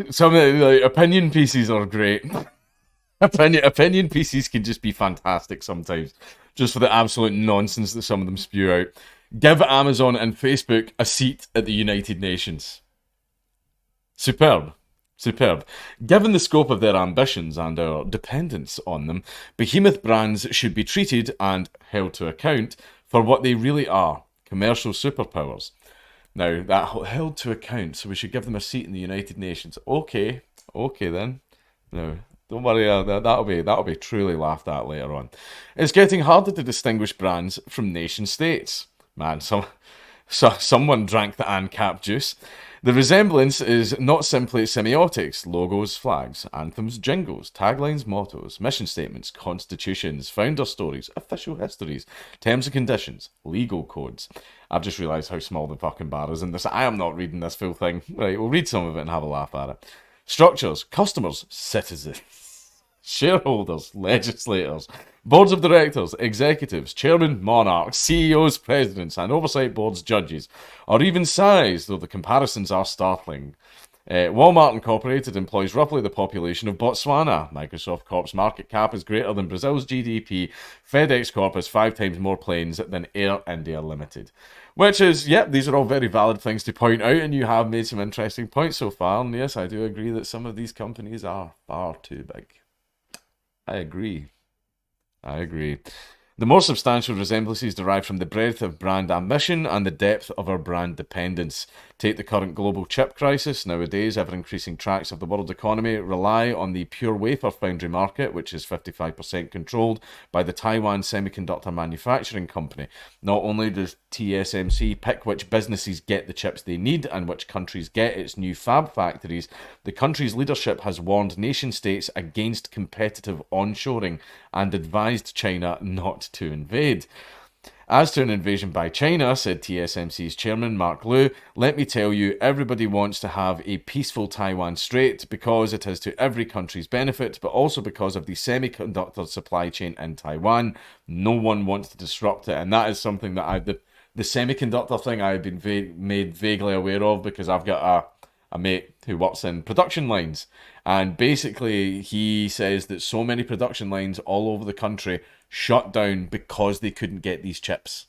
Some of the like, opinion pieces are great. Opinion pieces can just be fantastic sometimes, just for the absolute nonsense that some of them spew out. Give Amazon and Facebook a seat at the United Nations. Superb. Superb. Given the scope of their ambitions and our dependence on them, behemoth brands should be treated and held to account for what they really are, commercial superpowers. Now, that held to account, so we should give them a seat in the United Nations. Okay, okay then. No, don't worry, that'll be truly laughed at later on. It's getting harder to distinguish brands from nation states. Man, someone drank the ANCAP juice. The resemblance is not simply semiotics, logos, flags, anthems, jingles, taglines, mottos, mission statements, constitutions, founder stories, official histories, terms and conditions, legal codes. I've just realised how small the fucking bar is in this. I am not reading this full thing. Right, we'll read some of it and have a laugh at it. Structures, customers, citizens, shareholders, legislators, boards of directors, executives, chairmen, monarchs, CEOs, presidents, and oversight boards, judges, or even size, though the comparisons are startling. Walmart Incorporated employs roughly the population of Botswana. Microsoft Corp's market cap is greater than Brazil's GDP. FedEx Corp has 5 times more planes than Air India Limited. Which is, yep, these are all very valid things to point out, and you have made some interesting points so far. And yes, I do agree that some of these companies are far too big. I agree. I agree. The more substantial resemblances derive from the breadth of brand ambition and the depth of our brand dependence. Take the current global chip crisis. Nowadays, ever-increasing tracts of the world economy rely on the pure wafer foundry market, which is 55% controlled by the Taiwan Semiconductor Manufacturing Company. Not only does TSMC pick which businesses get the chips they need and which countries get its new fab factories, the country's leadership has warned nation-states against competitive onshoring and advised China not to invade. As to an invasion by China, said TSMC's chairman Mark Liu, let me tell you, everybody wants to have a peaceful Taiwan Strait because it is to every country's benefit, but also because of the semiconductor supply chain in Taiwan. No one wants to disrupt it, and that is something that the semiconductor thing I've been made vaguely aware of because I've got a mate who works in production lines, and basically he says that so many production lines all over the country shut down because they couldn't get these chips.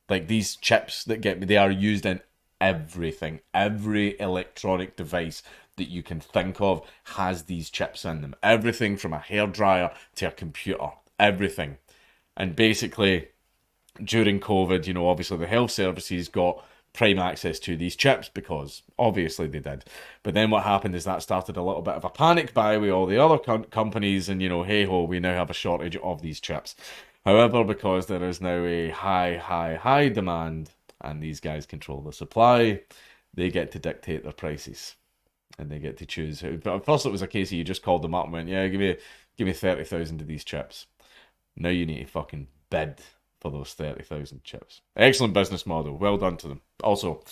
Like these chips they are used in everything. Every electronic device that you can think of has these chips in them. Everything from a hairdryer to a computer. Everything. And basically, during COVID, obviously the health services got prime access to these chips because obviously they did. But then what happened is that started a little bit of a panic buy with all the other companies, and hey ho, we now have a shortage of these chips. However, because there is now a high demand and these guys control the supply, they get to dictate their prices and they get to choose who. But at first it was a case of you just called them up and went, yeah, give me 30,000 of these chips. Now you need to fucking bid for those 30,000 chips. Excellent business model. Well done to them. Also,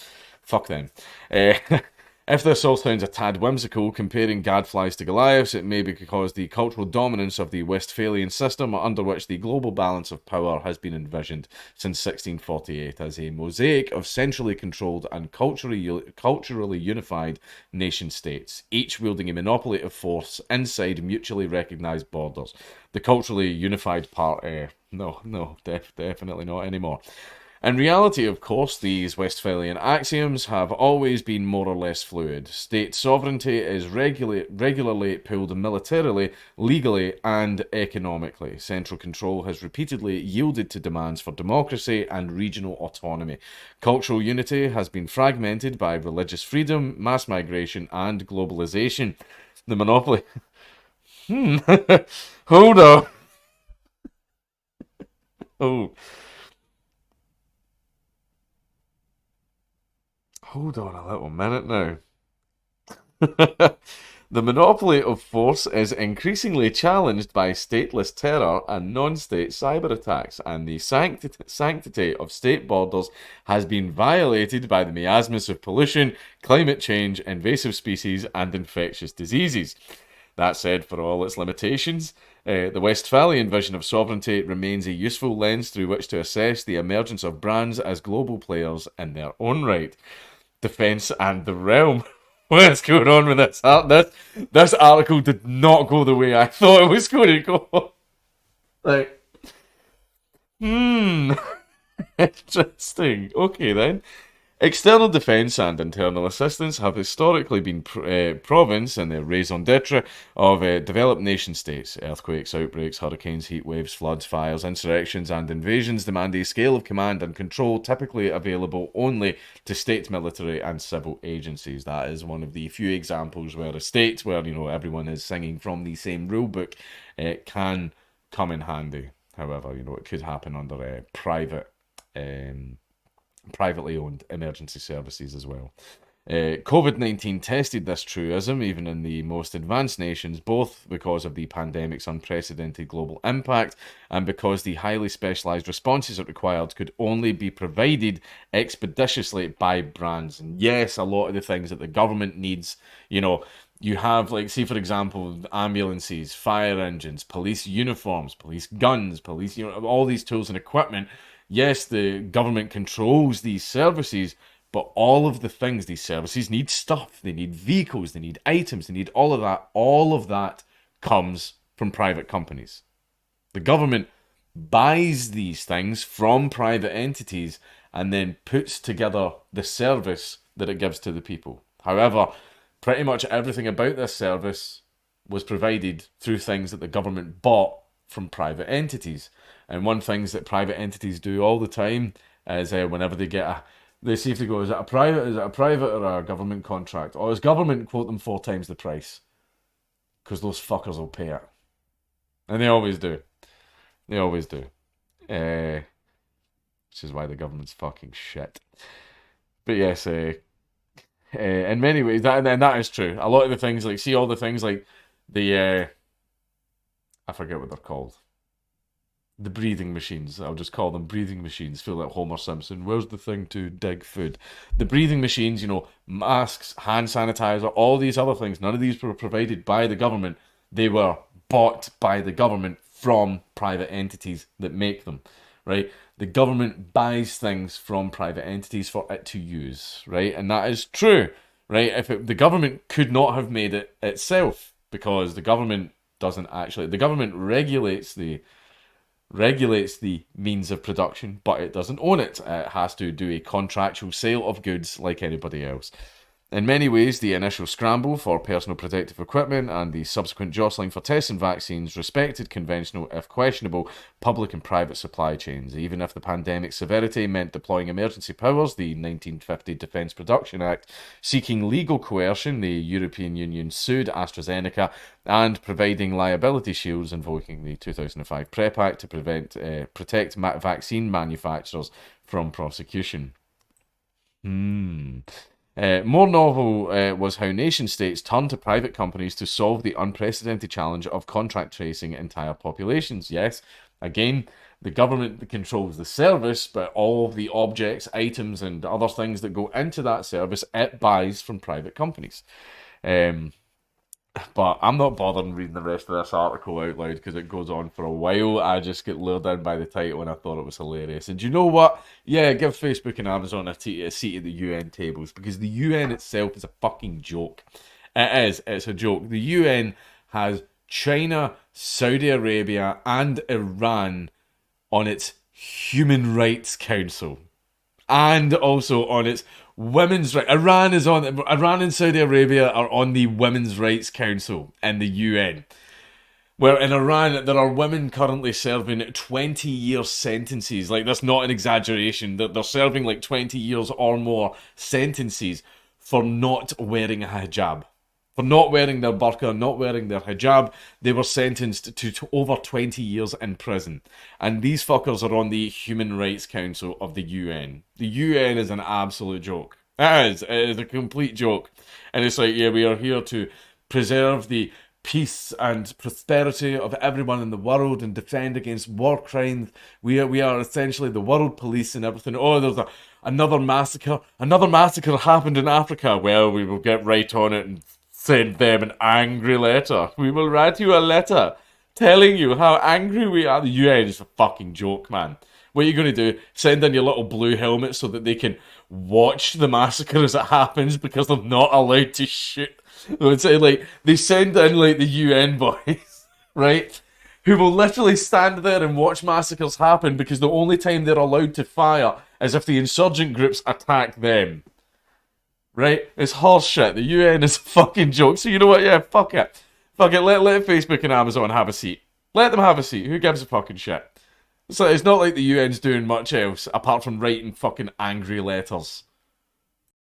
fuck them. If this all sounds a tad whimsical, comparing gadflies to Goliaths, it may be because the cultural dominance of the Westphalian system under which the global balance of power has been envisioned since 1648 as a mosaic of centrally controlled and culturally unified nation-states, each wielding a monopoly of force inside mutually recognised borders. The culturally unified part, definitely not anymore. In reality, of course, these Westphalian axioms have always been more or less fluid. State sovereignty is regularly pulled militarily, legally, and economically. Central control has repeatedly yielded to demands for democracy and regional autonomy. Cultural unity has been fragmented by religious freedom, mass migration, and globalization. The monopoly... Hold on. Oh... Hold on a little minute now. The monopoly of force is increasingly challenged by stateless terror and non-state cyber attacks, and the sanctity of state borders has been violated by the miasmas of pollution, climate change, invasive species, and infectious diseases. That said, for all its limitations, the Westphalian vision of sovereignty remains a useful lens through which to assess the emergence of brands as global players in their own right. Defence and the realm. What's going on with this? This article did not go the way I thought it was going to go. Like, hmm, interesting. Okay then. External defence and internal assistance have historically been province in the raison d'etre of developed nation states. Earthquakes, outbreaks, hurricanes, heat waves, floods, fires, insurrections, and invasions demand a scale of command and control typically available only to state military and civil agencies. That is one of the few examples where a state, where everyone is singing from the same rule book, can come in handy. However, it could happen under privately owned emergency services as well. COVID-19 tested this truism even in the most advanced nations, both because of the pandemic's unprecedented global impact and because the highly specialised responses it required could only be provided expeditiously by brands. And yes, a lot of the things that the government needs, you have, like, say, for example, ambulances, fire engines, police uniforms, police guns, police, all these tools and equipment. Yes, the government controls these services, but all of the things, these services need stuff. They need vehicles, they need items, they need all of that. All of that comes from private companies. The government buys these things from private entities and then puts together the service that it gives to the people. However, pretty much everything about this service was provided through things that the government bought from private entities. And one thing that private entities do all the time is whenever they see if they go, is it a private or a government contract? Or is government, quote them 4 times the price? Because those fuckers will pay it. And they always do. They always do. Which is why the government's fucking shit. But yes, in many ways, that is true. A lot of the things, like, see all the things like the, I forget what they're called. The breathing machines. I'll just call them breathing machines. Feel like Homer Simpson. Where's the thing to dig food? The breathing machines, masks, hand sanitizer, all these other things. None of these were provided by the government. They were bought by the government from private entities that make them, right? The government buys things from private entities for it to use, right? And that is true, right? The government could not have made it itself, because the government doesn't actually... The government regulates the means of production, but it doesn't own it. It has to do a contractual sale of goods like anybody else. In many ways, the initial scramble for personal protective equipment and the subsequent jostling for tests and vaccines respected conventional, if questionable, public and private supply chains. Even if the pandemic's severity meant deploying emergency powers, the 1950 Defence Production Act, seeking legal coercion, the European Union sued AstraZeneca, and providing liability shields, invoking the 2005 PrEP Act to protect vaccine manufacturers from prosecution. More novel was how nation-states turned to private companies to solve the unprecedented challenge of contract tracing entire populations. Yes, again, the government controls the service, but all of the objects, items, and other things that go into that service, it buys from private companies. But I'm not bothering reading the rest of this article out loud because it goes on for a while. I just get lured in by the title and I thought it was hilarious. And do you know what? Yeah, give Facebook and Amazon a seat at the UN tables, because the UN itself is a fucking joke. It is. It's a joke. The UN has China, Saudi Arabia, and Iran on its Human Rights Council. And also on its Women's Rights. Iran and Saudi Arabia are on the Women's Rights Council in the UN. Where in Iran, there are women currently serving 20-year sentences. Like, that's not an exaggeration. They're serving like 20 years or more sentences for not wearing a hijab. For not wearing their burqa, not wearing their hijab. They were sentenced to over 20 years in prison. And these fuckers are on the Human Rights Council of the UN. The UN is an absolute joke. It is a complete joke. And it's like, yeah, we are here to preserve the peace and prosperity of everyone in the world and defend against war crimes. We are essentially the world police and everything. Oh, there's another massacre. Another massacre happened in Africa. Well, we will get right on it and send them an angry letter. We will write you a letter telling you how angry we are. The UN is a fucking joke, man. What are you going to do? Send in your little blue helmet so that they can watch the massacre as it happens because they're not allowed to shoot. It's like they send in like the UN boys, right? Who will literally stand there and watch massacres happen because the only time they're allowed to fire is if the insurgent groups attack them. Right? It's horse shit. The UN is a fucking joke. So you know what? Yeah, fuck it. Fuck it. Let Facebook and Amazon have a seat. Let them have a seat. Who gives a fucking shit? So it's not like the UN's doing much else apart from writing fucking angry letters.